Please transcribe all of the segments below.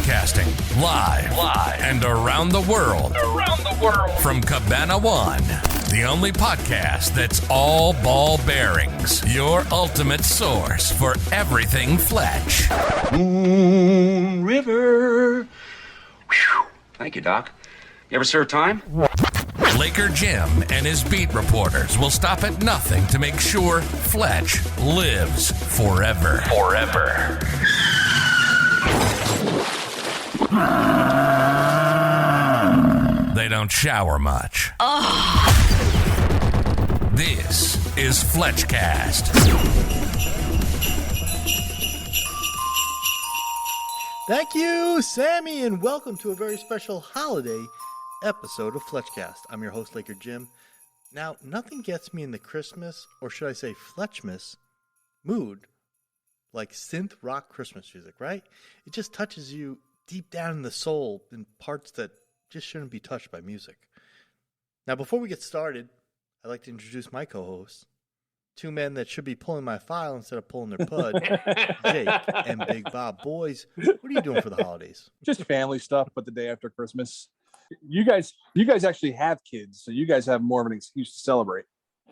Broadcasting live and around the world. From Cabana One, the only podcast that's all ball bearings. Your ultimate source for everything Fletch. Moon River. Whew. Thank you, Doc. You ever serve time? Laker Jim and his beat reporters will stop at nothing to make sure Fletch lives forever. They don't shower much. This is FletchCast. Thank you, Sammy, and welcome to a very special holiday episode of FletchCast. I'm your host, Laker Jim. Now, nothing gets me in the Christmas, or should I say Fletchmas, mood like synth rock Christmas music, right? It just touches you deep down in the soul in parts that just shouldn't be touched by music. Now, before we get started, I'd like to introduce my co-hosts, two men that should be pulling my file instead of pulling their pud, Jake and Big Bob. Boys, what are you doing for the holidays? Just family stuff, but the day after Christmas. You guys actually have kids, so you guys have more of an excuse to celebrate.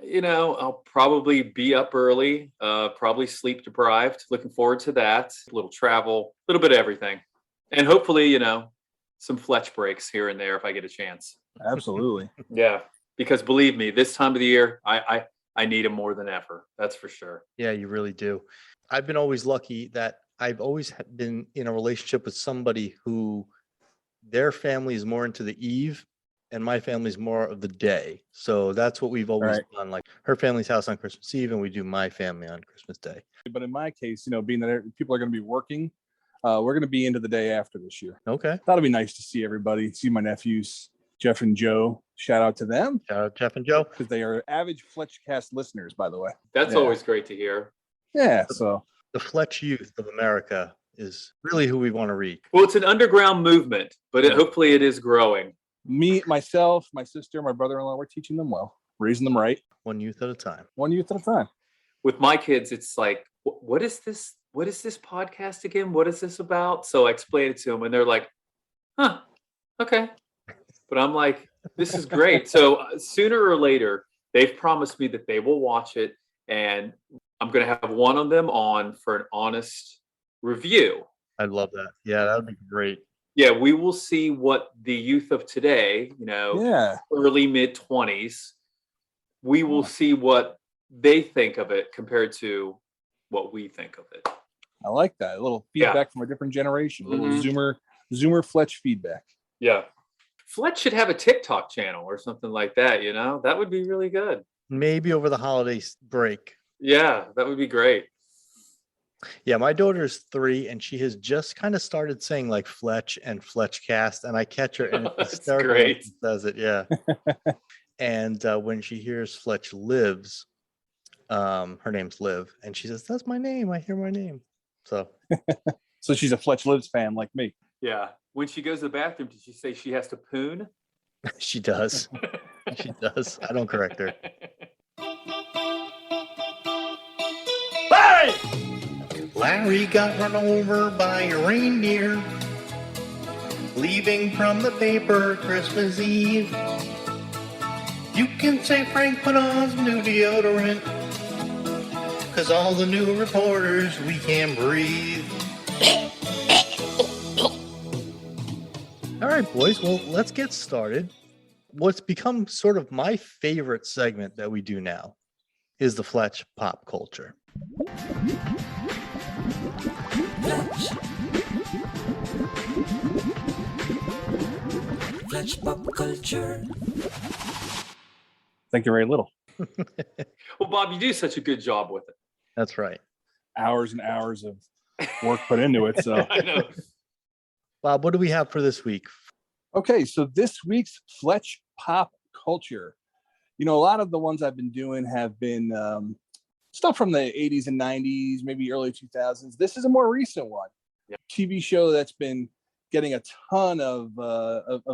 You know, I'll probably be up early, probably sleep deprived. Looking forward to that. A little travel, a little bit of everything. And hopefully, you know, some Fletch breaks here and there if I get a chance. Absolutely. Yeah, because believe me, this time of the year, I need them more than ever. That's for sure. Yeah, you really do. I've been always lucky that I've always been in a relationship with somebody who their family is more into the eve and my family's more of the day. So that's what we've always done. Like her family's house on Christmas Eve and we do my family on Christmas Day. But in my case, you know, being that people are going to be working, we're going to be into the day after this year. Okay. That'll be nice to see everybody, see my nephews, Jeff and Joe. Shout out to them. Shout out Jeff and Joe. Because they are avid FletchCast listeners, by the way. That's always great to hear. Yeah, so. The Fletch youth of America is really who we want to reach. Well, it's an underground movement, but hopefully it is growing. Me, myself, my sister, my brother-in-law, we're teaching them well, raising them right. One youth at a time. One youth at a time. With my kids, it's like, what is this? What is this podcast again? What is this about? So I explain it to them and they're like, huh, okay. But I'm like, this is great. So sooner or later, they've promised me that they will watch it and I'm going to have one of them on for an honest review. I'd love that. Yeah, that would be great. Yeah, we will see what the youth of today, you know, early mid-20s, we will see what they think of it compared to what we think of it. I like that. A little feedback from a different generation. A little Zoomer Fletch feedback. Yeah. Fletch should have a TikTok channel or something like that, you know? That would be really good. Maybe over the holiday break. Yeah, that would be great. Yeah, my daughter's 3 and she has just kind of started saying like Fletch and FletchCast, and I catch her and it's hysterical when she says it. Yeah. And when she hears Fletch Lives, her name's Liv, and she says, "That's my name. I hear my name." So so she's a Fletch Lives fan like me. Yeah. When she goes to the bathroom, did she say she has to poon? She does. She does. I don't correct her. Larry got run over by a reindeer, leaving from the paper Christmas Eve. You can say Frank put on some new deodorant, 'cause all the new reporters, we can't breathe. All right, boys. Well, let's get started. What's become sort of my favorite segment that we do now is the Fletch pop culture. Fletch pop culture. Thank you very little. Well, Bob, you do such a good job with it. That's right. Hours and hours of work put into it. So I know. Bob, what do we have for this week? Okay, so this week's Fletch pop culture. You know, a lot of the ones I've been doing have been stuff from the 80s and 90s, maybe early 2000s. This is a more recent one. Yeah. TV show that's been getting a ton of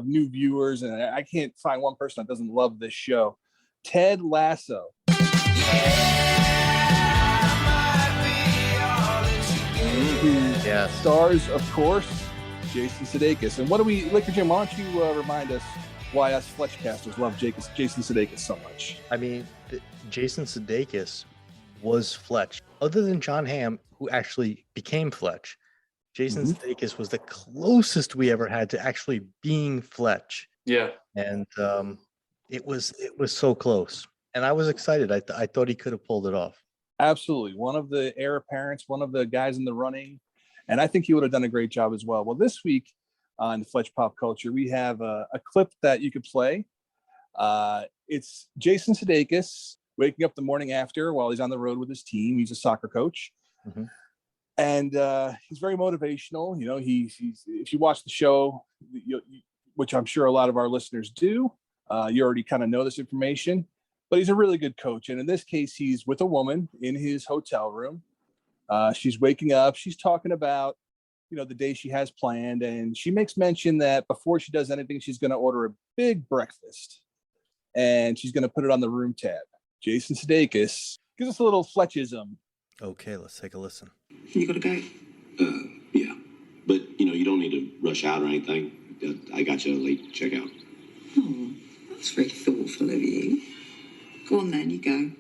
new viewers, and I can't find one person that doesn't love this show. Ted Lasso. Yes. Stars, of course, Jason Sudeikis. And what do we, Liquor Jim, why don't you remind us why us FletchCasters love Jason Sudeikis so much? I mean, Jason Sudeikis was Fletch. Other than John Hamm, who actually became Fletch, Jason Sudeikis was the closest we ever had to actually being Fletch. Yeah. And it was so close. And I was excited. I thought he could have pulled it off. Absolutely. One of the heir apparents, one of the guys in the running. And I think he would have done a great job as well. Well, this week on Fletch Pop Culture, we have a clip that you could play. It's Jason Sudeikis waking up the morning after while he's on the road with his team. He's a soccer coach. Mm-hmm. And he's very motivational. You know, he's if you watch the show, which I'm sure a lot of our listeners do, you already kind of know this information. But he's a really good coach. And in this case, he's with a woman in his hotel room. She's waking up. She's talking about, the day she has planned. And she makes mention that before she does anything, she's going to order a big breakfast. And she's going to put it on the room tab. Jason Sudeikis gives us a little Fletchism. Okay, let's take a listen. You got to go? Yeah. But, you don't need to rush out or anything. I got you a late checkout. Oh, that's very thoughtful of you. Go on then, you go.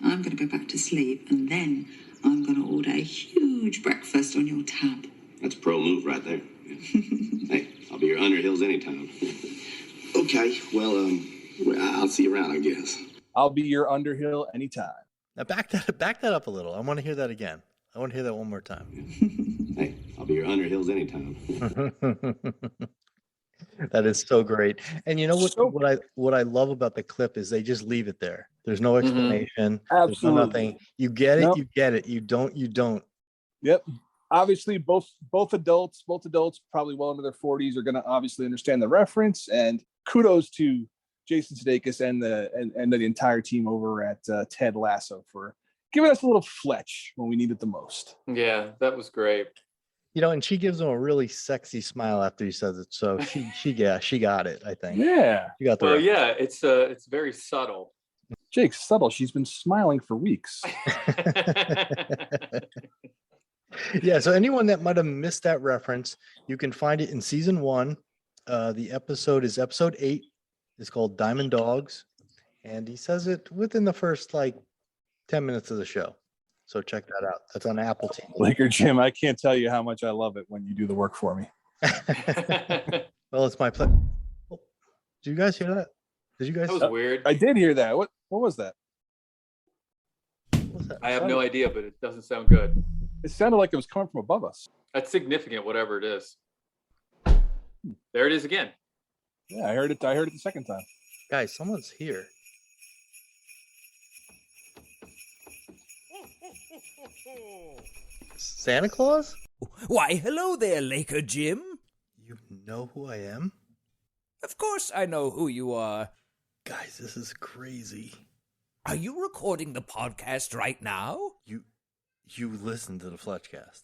I'm going to go back to sleep and then I'm going to order a huge breakfast on your tab. That's a pro move right there. Hey, I'll be your Underhills anytime. Okay, well, I'll see you around, I guess. I'll be your Underhill anytime. Now back that up a little. I want to hear that again. I want to hear that one more time. Hey, I'll be your Underhills anytime. That is so great. And you know what I love about the clip is they just leave it there. There's no explanation. Absolutely. There's no nothing. You get it, you get it. You don't. Yep. Obviously, both adults, probably well into their 40s, are going to obviously understand the reference. And kudos to Jason Sudeikis and the entire team over at Ted Lasso for giving us a little Fletch when we need it the most. Yeah, that was great. And she gives him a really sexy smile after he says it. So she got it, I think. Yeah. She got the Well, reference. yeah, it's very subtle. Jake's subtle. She's been smiling for weeks. Yeah, so anyone that might have missed that reference, you can find it in season 1. The episode is episode 8. It's called Diamond Dogs. And he says it within the first 10 minutes of the show. So check that out. That's on Apple TV. Laker Jim, I can't tell you how much I love it when you do the work for me. Well, it's my pleasure. Oh, did you guys hear that? Did you guys? That was weird. I did hear that. What was that? What was that? I have no idea, but it doesn't sound good. It sounded like it was coming from above us. That's significant, whatever it is. There it is again. Yeah, I heard it the second time. Guys, someone's here. Santa Claus? Why, hello there, Laker Jim. You know who I am? Of course I know who you are. Guys, this is crazy. Are you recording the podcast right now? You listen to the FletchCast.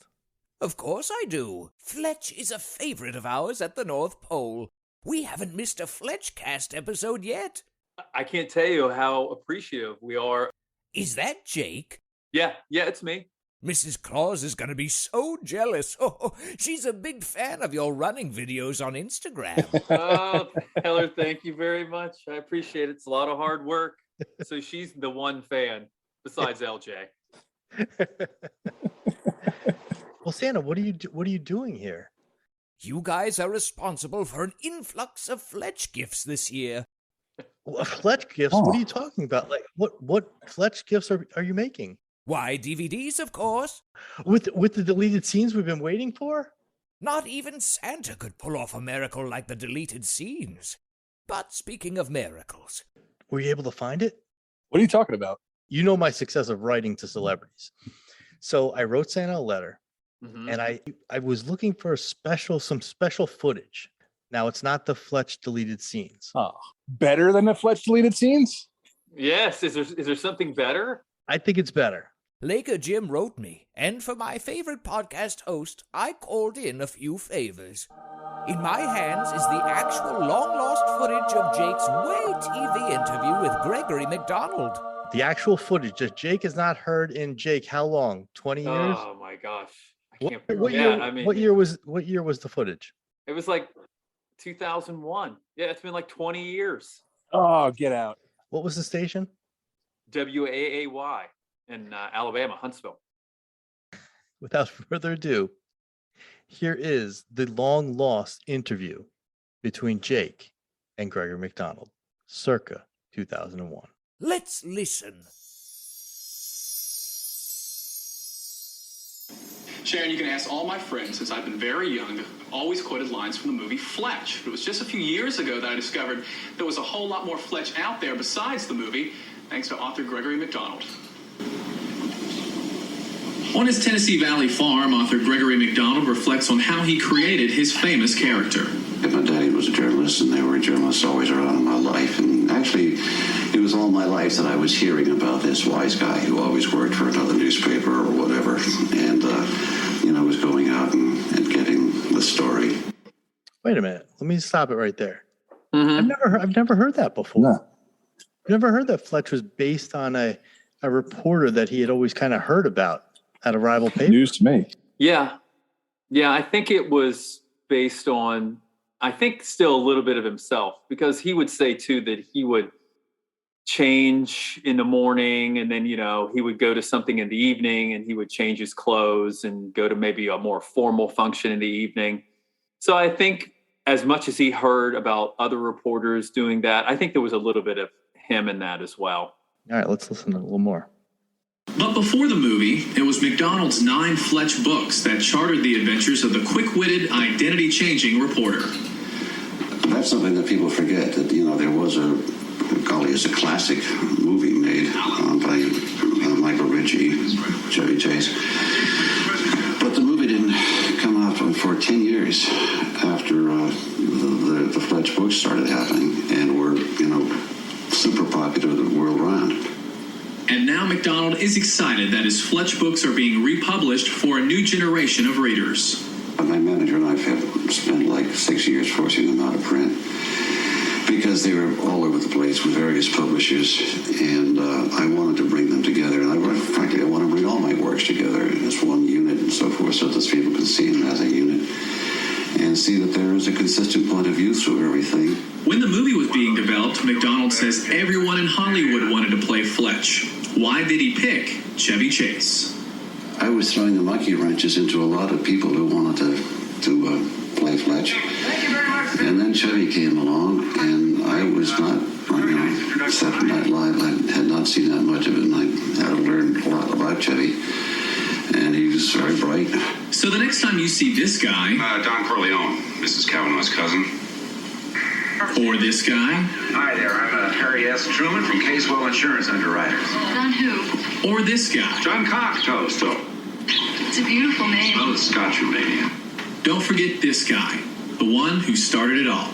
Of course I do. Fletch is a favorite of ours at the North Pole. We haven't missed a FletchCast episode yet. I can't tell you how appreciative we are. Is that Jake? Yeah, it's me. Mrs. Claus is going to be so jealous. Oh, she's a big fan of your running videos on Instagram. Oh, tell her thank you very much. I appreciate it. It's a lot of hard work. So she's the one fan besides LJ. Well, Santa, what are you doing here? You guys are responsible for an influx of Fletch gifts this year. Fletch gifts? Oh. What are you talking about? What Fletch gifts are you making? Why, DVDs, of course. With the deleted scenes we've been waiting for? Not even Santa could pull off a miracle like the deleted scenes. But speaking of miracles... Were you able to find it? What are you talking about? You know my success of writing to celebrities. So I wrote Santa a letter, and I was looking for some special footage. Now, it's not the Fletch deleted scenes. Oh, better than the Fletch deleted scenes? Yes. Is there something better? I think it's better. Laker Jim wrote me, and for my favorite podcast host, I called in a few favors. In my hands is the actual long-lost footage of Jake's WAAY TV interview with Gregory McDonald. The actual footage that Jake has not heard in Jake, how long? 20 years? Oh my gosh. I What, can't what yeah, year? I mean, What year was the footage? It was like 2001. Yeah, it's been like 20 years. Oh, get out. What was the station? WAAY in Alabama, Huntsville. Without further ado, here is the long lost interview between Jake and Gregory McDonald, circa 2001. Let's listen. Sharon, you can ask all my friends since I've been very young. I've always quoted lines from the movie Fletch. It was just a few years ago that I discovered there was a whole lot more Fletch out there besides the movie, thanks to author Gregory McDonald. On his Tennessee Valley farm, author Gregory McDonald reflects on how he created his famous character. My daddy was a journalist, and there were journalists always around in my life. And actually, it was all my life that I was hearing about this wise guy who always worked for another newspaper or whatever, and was going out and getting the story. Wait a minute. Let me stop it right there. Mm-hmm. I've never heard that before. No. I've never heard that Fletch was based on a reporter that he had always kind of heard about at a rival paper. News to me. Yeah. I think it was based on, I think still a little bit of himself, because he would say too that he would change in the morning, and then he would go to something in the evening, and he would change his clothes and go to maybe a more formal function in the evening. So I think as much as he heard about other reporters doing that, I think there was a little bit of him in that as well. All right, let's listen to a little more. But before the movie, it was McDonald's 9 Fletch books that charted the adventures of the quick-witted, identity-changing reporter. That's something that people forget, that there was it's a classic movie made by Michael Ritchie, Chevy Chase. But the movie didn't come out for 10 years after the Fletch books started happening, and were super popular the world around. And now McDonald is excited that his Fletch books are being republished for a new generation of readers. My manager and I have spent like 6 years forcing them out of print, because they were all over the place with various publishers, and I wanted to bring them together. And frankly, I want to bring all my works together as one unit and so forth, so that people can see them as a unit and see that there is a consistent point of view through everything. When the movie was being developed, McDonald says everyone in Hollywood wanted to play Fletch. Why did he pick Chevy Chase? I was throwing the monkey wrenches into a lot of people who wanted to play Fletch. And then Chevy came along, and I was not, Saturday Night Live, I had not seen that much of it, and I had to learn a lot about Chevy. And he was very bright. So the next time you see this guy... Don Corleone, Mrs. Kavanaugh's cousin. Or this guy... Hi there, I'm Harry S. Truman from Casewell Insurance Underwriters. Don who? Or this guy... John Cocktoast. It's a beautiful name. Oh, the Scotch Romanian. Don't forget this guy, the one who started it all.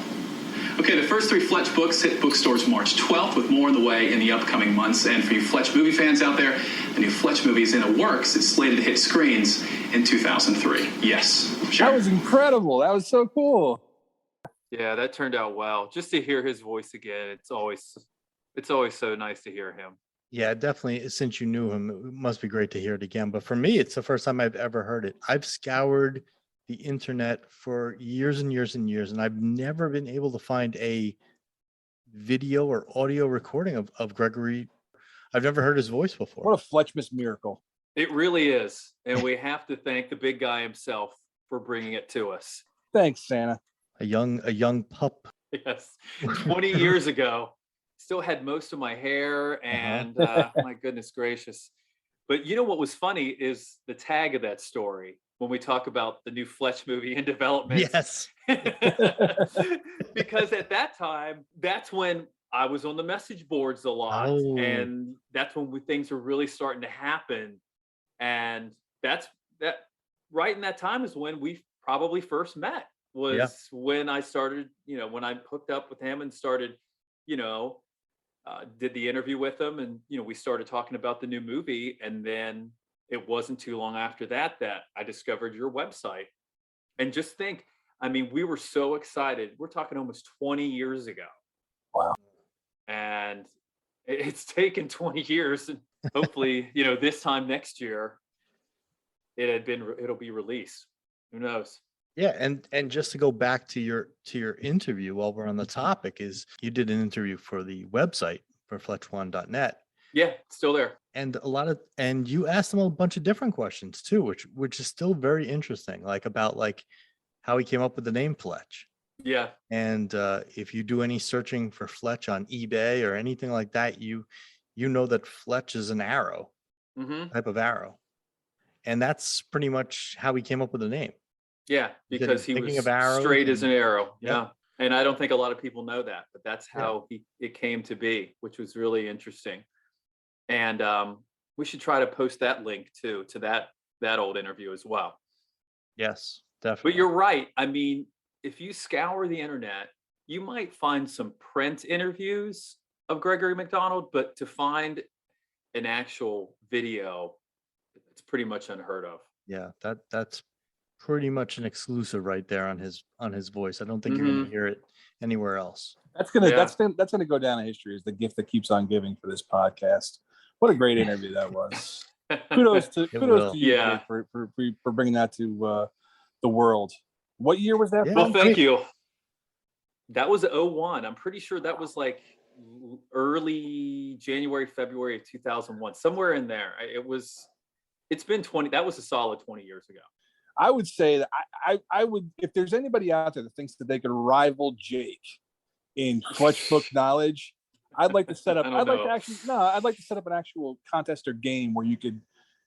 Okay, the first 3 Fletch books hit bookstores March 12th, with more on the way in the upcoming months. And for you Fletch movie fans out there, the new Fletch movie is in the works. It's slated to hit screens in 2003. Yes. Sure. That was incredible. That was so cool. Yeah, that turned out well. Just to hear his voice again, it's always so nice to hear him. Yeah, definitely. Since you knew him, it must be great to hear it again. But for me, it's the first time I've ever heard it. I've scoured the internet for years and years and years, and I've never been able to find a video or audio recording of Gregory. I've never heard his voice before. What a Fletchmas miracle. It really is. And we have to thank the big guy himself for bringing it to us. Thanks, Santa. A young pup. Yes. 20 years ago, still had most of my hair, and my goodness gracious. But you know what was funny is the tag of that story when we talk about the new Fletch movie in development. Yes. Because at that time, that's when I was on the message boards a lot. Oh. And that's when things were really starting to happen. And that right in that time is when we probably first met, was when I started, when I hooked up with him and started, did the interview with him, and, we started talking about the new movie. And then it wasn't too long after that I discovered your website. And just think, we were so excited. We're talking almost 20 years ago. Wow. And it's taken 20 years, and hopefully, this time next year, it'll be released. Who knows? Yeah, and just to go back to your interview while we're on the topic, is you did an interview for the website for fletch1.net. Yeah, still there. And and you asked him a bunch of different questions too, which is still very interesting, like about like how he came up with the name Fletch. Yeah. And if you do any searching for Fletch on eBay or anything like that, you know that Fletch is an arrow, type of arrow. And that's pretty much how he came up with the name. Yeah, because he was straight as an arrow. Yeah. And I don't think a lot of people know that, but that's how it came to be, which was really interesting. And we should try to post that link too, to that old interview as well. Yes, definitely. But you're right. I mean, if you scour the internet, you might find some print interviews of Gregory McDonald, but to find an actual video, it's pretty much unheard of. Yeah, that's pretty much an exclusive right there on his voice. I don't think you're going to hear it anywhere else. That's gonna go down in history as the gift that keeps on giving for this podcast. What a great interview that was. Kudos to you, Jake, for bringing that to the world. What year was that? Well, thank you. That was 2001. I'm pretty sure that was like early January, February of 2001, somewhere in there. It's been 20. That was a solid 20 years ago. I would say that I would, if there's anybody out there that thinks that they could rival Jake in Fletch book knowledge, I'd like to set up. I'd like to set up an actual contest or game where you could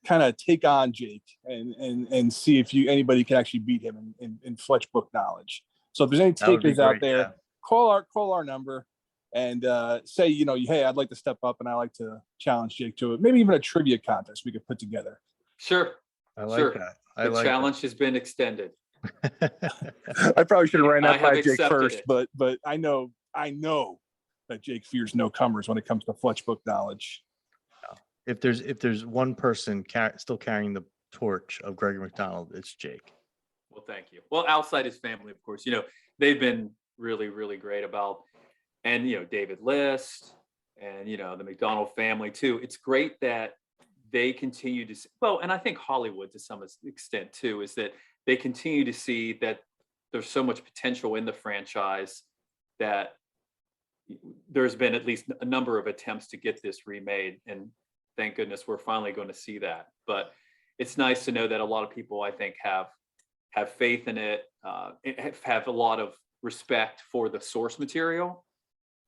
kind of take on Jake and see if anybody can actually beat him in Fletch book knowledge. So if there's any takers out there, call our number and say, hey, I'd like to step up and I like to challenge Jake to it. Maybe even a trivia contest we could put together. Sure. I like that. The challenge has been extended. I probably should have ran that by Jake first, it. but I know that Jake fears no comers when it comes to Fletch book knowledge. If there's one person still carrying the torch of Gregory McDonald, it's Jake. Well, thank you. Well, outside his family, of course, they've been really, really great about, and David List and the McDonald family too. It's great that they continue to and I think Hollywood to some extent too, is that they continue to see that there's so much potential in the franchise that there's been at least a number of attempts to get this remade, and thank goodness we're finally going to see that. But it's nice to know that a lot of people, I think, have faith in it, have a lot of respect for the source material,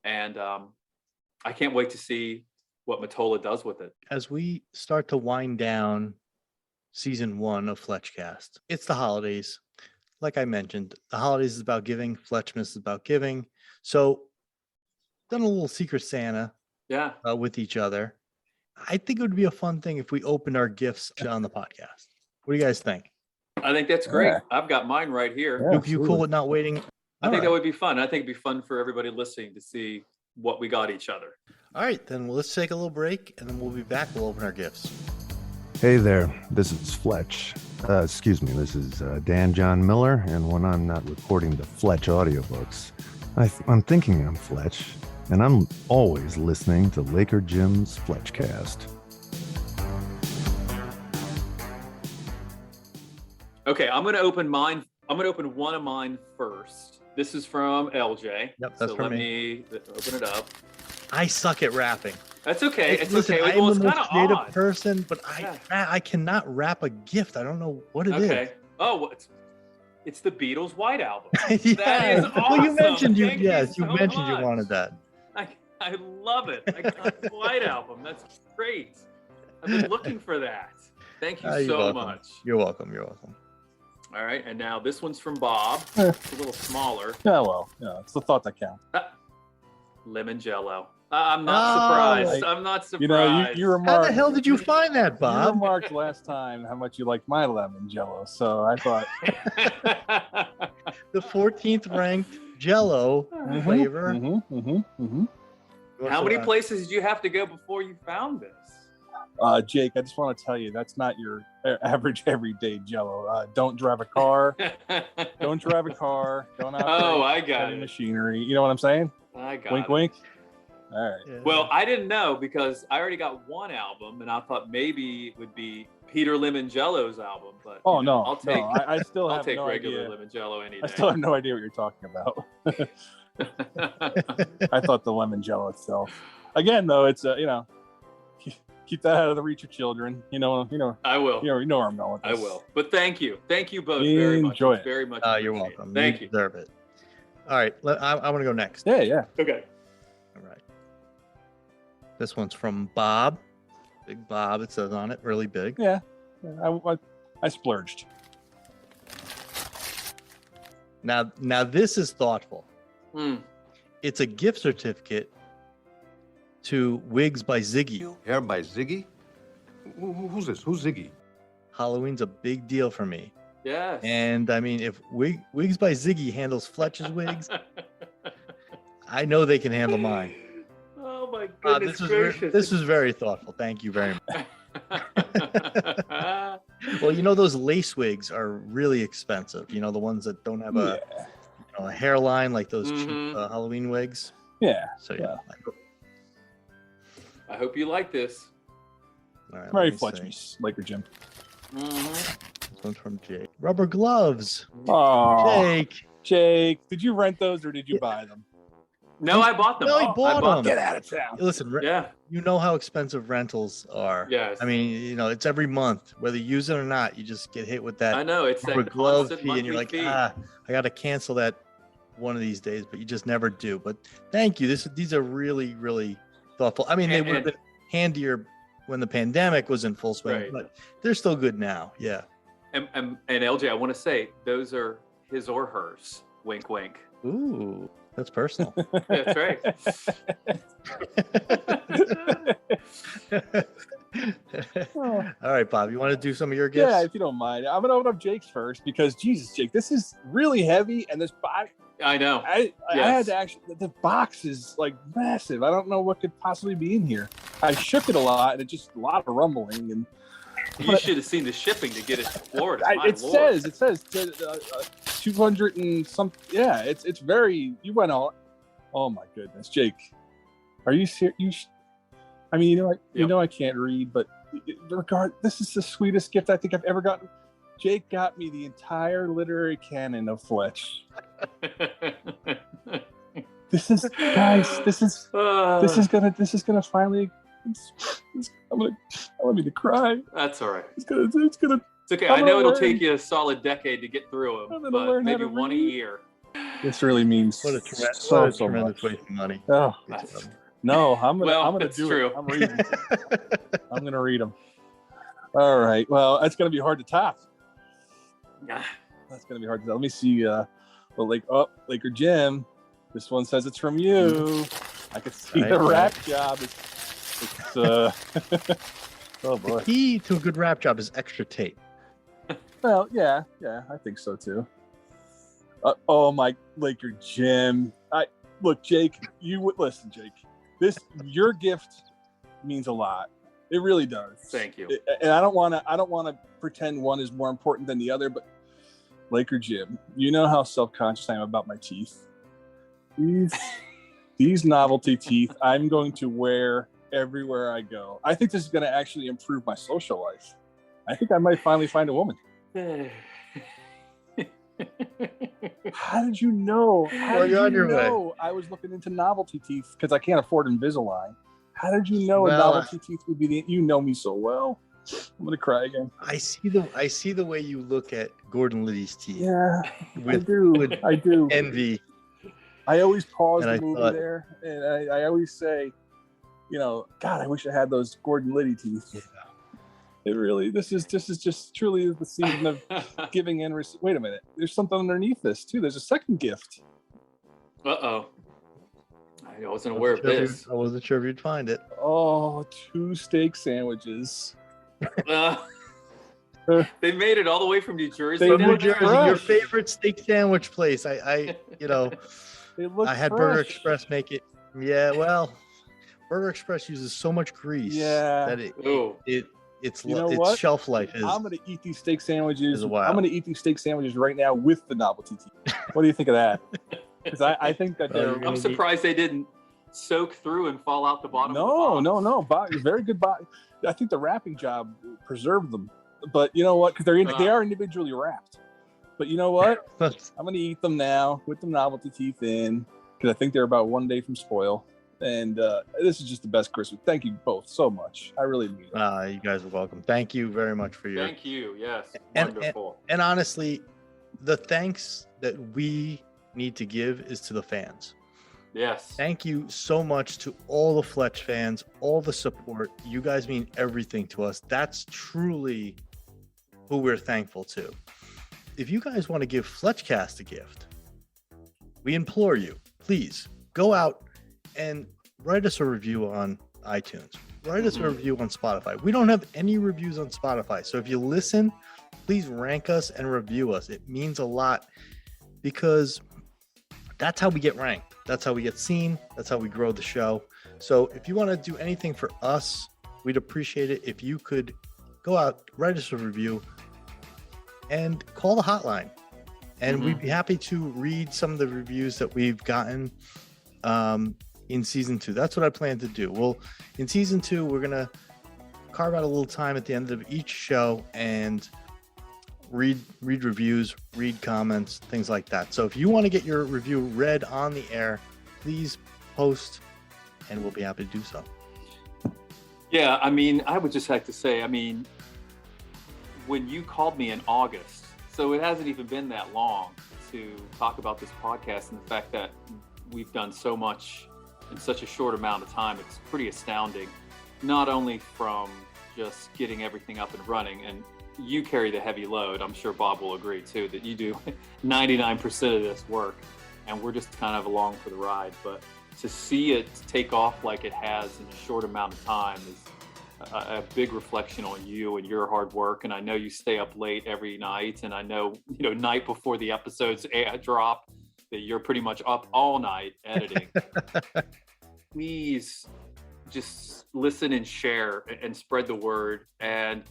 and I can't wait to see what Mottola does with it. As we start to wind down season 1 of FletchCast, it's the holidays. Like I mentioned, the holidays is about giving. Fletchmas is about giving. So, done a little Secret Santa, with each other. I think it would be a fun thing if we opened our gifts on the podcast. What do you guys think? I think that's great. Yeah. I've got mine right here. Yeah, you cool with not waiting? I think that would be fun. I think it'd be fun for everybody listening to see what we got each other. All right, then let's take a little break, and then we'll be back. We'll open our gifts. Hey there, this is Fletch. This is Dan John Miller, and when I'm not recording the Fletch audiobooks, I'm thinking I'm Fletch, and I'm always listening to Laker Jim's FletchCast. Okay, I'm going to open mine. I'm going to open one of mine first. This is from LJ. Yep, that's so let me open it up. I suck at rapping. That's okay. Listen, okay. I'm the most creative person, but I cannot wrap a gift. I don't know what it is. Okay. Oh, it's the Beatles White Album. Yeah. That is awesome. Well, you mentioned you so mentioned much. You wanted that. I love it. I got the White Album. That's great. I've been looking for that. Thank you so much. You're welcome. You're welcome. All right, and now this one's from Bob. It's a little smaller. Yeah, well, it's the thought that counts. Lemon Jello. I'm not surprised. I'm not surprised. You remarked. How the hell did you find that, Bob? You remarked last time how much you liked my lemon Jello, so I thought the 14th ranked Jello flavor. How many places did you have to go before you found this? Jake, I just want to tell you that's not your average everyday Jello. Don't drive a car. Don't drive a car. Don't operate I got heavy machinery. You know what I'm saying? I got wink, it. wink. All right. Yeah. Well, I didn't know because I already got one album, and I thought maybe it would be Peter Limongello's album, but Oh, you know, no. I'll take. No, I still I'll have take no regular idea. Limongello any day. I still have no idea what you're talking about. I thought the lemon jello itself. Again, though, it's keep that out of the reach of children. You know. I will. You know where I'm going with I this. will. But thank you both very much. Enjoy It's it. very much. You're appreciated. welcome. Thank you. Deserve it. All right, I want to go next. Yeah. Okay. All right. This one's from Bob. Big Bob, it says on it, really big. Yeah. I splurged. Now this is thoughtful. Hmm. It's a gift certificate to Wigs by Ziggy. Hair by Ziggy? Who's this? Who's Ziggy? Halloween's a big deal for me. Yes. And I mean, if Wigs by Ziggy handles Fletch's wigs, I know they can handle mine. Oh my goodness gracious! This is very thoughtful. Thank you very much. Well, those lace wigs are really expensive. The ones that don't have a hairline like those cheap Halloween wigs. Yeah. So yeah. I hope you like this. All right, Very let me see. Fletchmas, Laker Jim. This one's from Jake. Rubber gloves. Oh, Jake, did you rent those or did you buy them? No, I bought them. No, he I bought them. Get out of town. Listen, Yeah. you know how expensive rentals are. Yes. I mean, it's every month, whether you use it or not. You just get hit with that. I know it's rubber that glove constant fee, and you're like, fee. I got to cancel that one of these days, but you just never do. But thank you. These are really, really thoughtful. I mean, they would have been handier when the pandemic was in full swing, Right. but they're still good now. Yeah. And LJ, I want to say those are his or hers. Wink, wink. Ooh, that's personal. That's right. All right, Bob, you want to do some of your gifts? Yeah, if you don't mind. I'm going to open up Jake's first because, Jesus, Jake, this is really heavy. And this box, I know. I had to actually, the box is like massive. I don't know what could possibly be in here. I shook it a lot and it just a lot of rumbling. And You should have seen the shipping to get it to Florida. it says 200 and some. Yeah, it's very. You went all. Oh my goodness, Jake, are you serious? I mean, you know I can't read, but this is the sweetest gift I think I've ever gotten. Jake got me the entire literary canon of Fletch. This is gonna finally. I'm gonna to cry. That's all right. It's okay. I know it'll take you a solid decade to get through them, but learn how maybe to one a read. year. This really means What a tremendous, so tremendous much. waste of money. Oh, no, I'm gonna it's do true. it. I'm reading. I'm gonna read them. All right. Well, that's gonna be hard to top. Yeah. That's gonna be hard to top. Let me see. Laker Jim. This one says it's from you. I can see Right, the right. wrap job. It's oh boy. The key to a good rap job is extra tape. Well, yeah, I think so too. Oh my, Laker Jim. Look, Jake. Listen, Jake. Your gift means a lot. It really does. Thank you. And I don't want to pretend one is more important than the other, but Laker Jim, you know how self-conscious I am about my teeth. These novelty teeth, I'm going to wear everywhere I go. I think this is going to actually improve my social life. I think I might finally find a woman. How did you know? How did you know I was looking into novelty teeth? Because I can't afford Invisalign. How did you know a novelty teeth would be you know me so well. I'm gonna cry again. I see the way you look at Gordon Liddy's teeth. Yeah, with I do. envy. I always pause And the I movie thought- there, and I always say, God, I wish I had those Gordon Liddy teeth. Yeah. It really, this is just truly the season of giving and receiving. Wait a minute, there's something underneath this too. There's a second gift. Uh-oh. I wasn't aware of this. I wasn't sure if you'd find it. Oh, 2 steak sandwiches. They made it all the way from New Jersey. From down New there? Jersey, your favorite steak sandwich place. I had Burger fresh. Express make it. Yeah, well, Burger Express uses so much grease that its what? shelf life is. I'm gonna eat these steak sandwiches. a while. I'm gonna eat these steak sandwiches right now with the novelty teeth. What do you think of that? Because I think that they're. I'm surprised they didn't soak through and fall out the bottom. No. Very good body. I think the wrapping job preserved them. But you know what? Because they are individually wrapped. But you know what? I'm going to eat them now with the novelty teeth in, because I think they're about 1 day from spoil. And this is just the best Christmas. Thank you both so much. I really mean it. You guys are welcome. Thank you very much for your. Thank you. Yes. Wonderful. And honestly, the thanks that we need to give is to the fans. Yes. Thank you so much to all the Fletch fans, all the support. You guys mean everything to us. That's truly who we're thankful to. If you guys want to give FletchCast a gift, we implore you, please go out and write us a review on iTunes. Write us a review on Spotify. We don't have any reviews on Spotify. So if you listen, please rank us and review us. It means a lot because that's how we get ranked. That's how we get seen. That's how we grow the show. So if you want to do anything for us, we'd appreciate it if you could go out, write us a review, and call the hotline. And we'd be happy to read some of the reviews that we've gotten in season 2. That's what I plan to do. Well, in season 2, we're going to carve out a little time at the end of each show and read reviews, read comments, things like that. So if you want to get your review read on the air, please post and we'll be happy to do so. Yeah, I mean, I would just like to say, I mean, when you called me in August, so it hasn't even been that long to talk about this podcast, and the fact that we've done so much in such a short amount of time, it's pretty astounding. Not only from just getting everything up and running, and you carry the heavy load. I'm sure Bob will agree too, that you do 99% of this work and we're just kind of along for the ride. But to see it take off like it has in a short amount of time is a big reflection on you and your hard work. And I know you stay up late every night, and I know, night before the episodes drop, that you're pretty much up all night editing. Please just listen and share and spread the word. And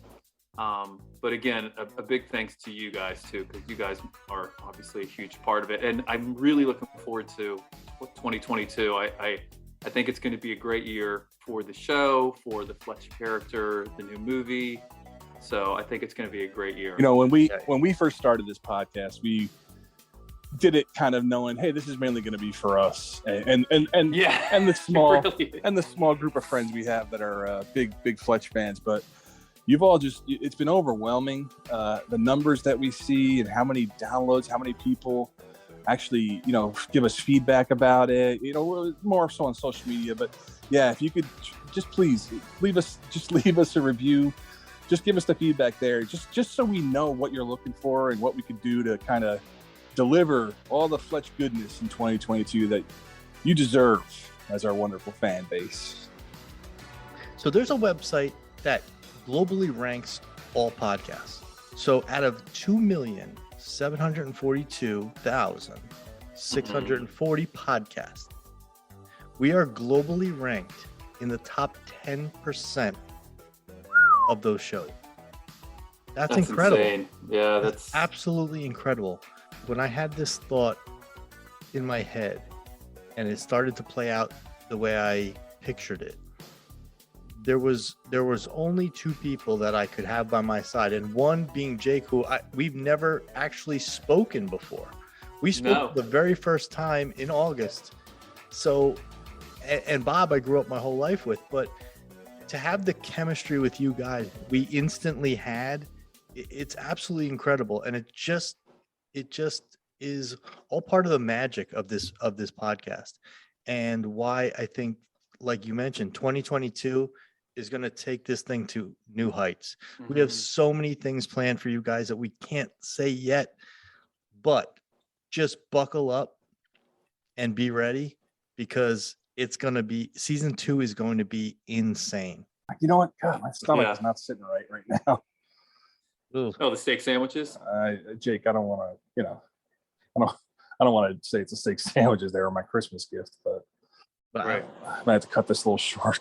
but again, a big thanks to you guys too, because you guys are obviously a huge part of it. And I'm really looking forward to 2022. I think it's going to be a great year for the show, for the Fletch character, the new movie. So I think it's going to be a great year. When we first started this podcast, we did it kind of knowing, hey, this is mainly going to be for us and the small really and the small group of friends we have that are big Fletch fans. But you've all it's been overwhelming, the numbers that we see and how many downloads, how many people actually, give us feedback about it, more so on social media. But yeah, if you could just please leave us a review, just give us the feedback there, just so we know what you're looking for and what we could do to kind of deliver all the Fletch goodness in 2022 that you deserve as our wonderful fan base. So there's a website that globally ranks all podcasts. So out of 2,742,640 podcasts, we are globally ranked in the top 10% of those shows. That's incredible. Insane. Yeah, that's absolutely incredible. When I had this thought in my head and it started to play out the way I pictured it, there was only two people that I could have by my side, and one being Jake, who we've never actually spoken before. We spoke the very first time in August. So, and Bob, I grew up my whole life with, but to have the chemistry with you guys we instantly had, it's absolutely incredible. And it just is all part of the magic of this podcast, and why I think, like you mentioned, 2022 is going to take this thing to new heights. Mm-hmm. We have so many things planned for you guys that we can't say yet, but just buckle up and be ready, because it's going to be, season 2 is going to be insane. You know what? God, my stomach is not sitting right now. Ooh. Oh, the steak sandwiches? Jake, I don't want to, I don't want to say it's a steak sandwiches. They were my Christmas gift, but right. I might have to cut this a little short.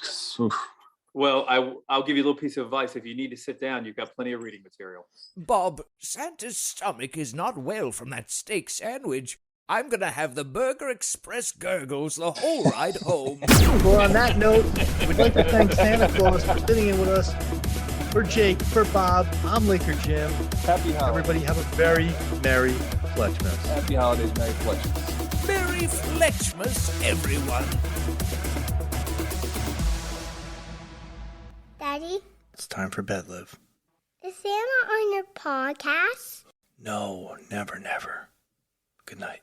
Well, I'll give you a little piece of advice. If you need to sit down, you've got plenty of reading material. Bob, Santa's stomach is not well from that steak sandwich. I'm gonna have the Burger Express gurgles the whole ride home. Well, on that note, we'd like to thank Santa Claus for sitting in with us. For Jake, for Bob, I'm Laker Jim. Happy holidays. Everybody have a very Merry Fletchmas. Happy holidays, Merry Fletchmas. Merry Fletchmas, everyone. Daddy, It's time for bed, Liv. is Santa on your podcast? No, never, never. Good night.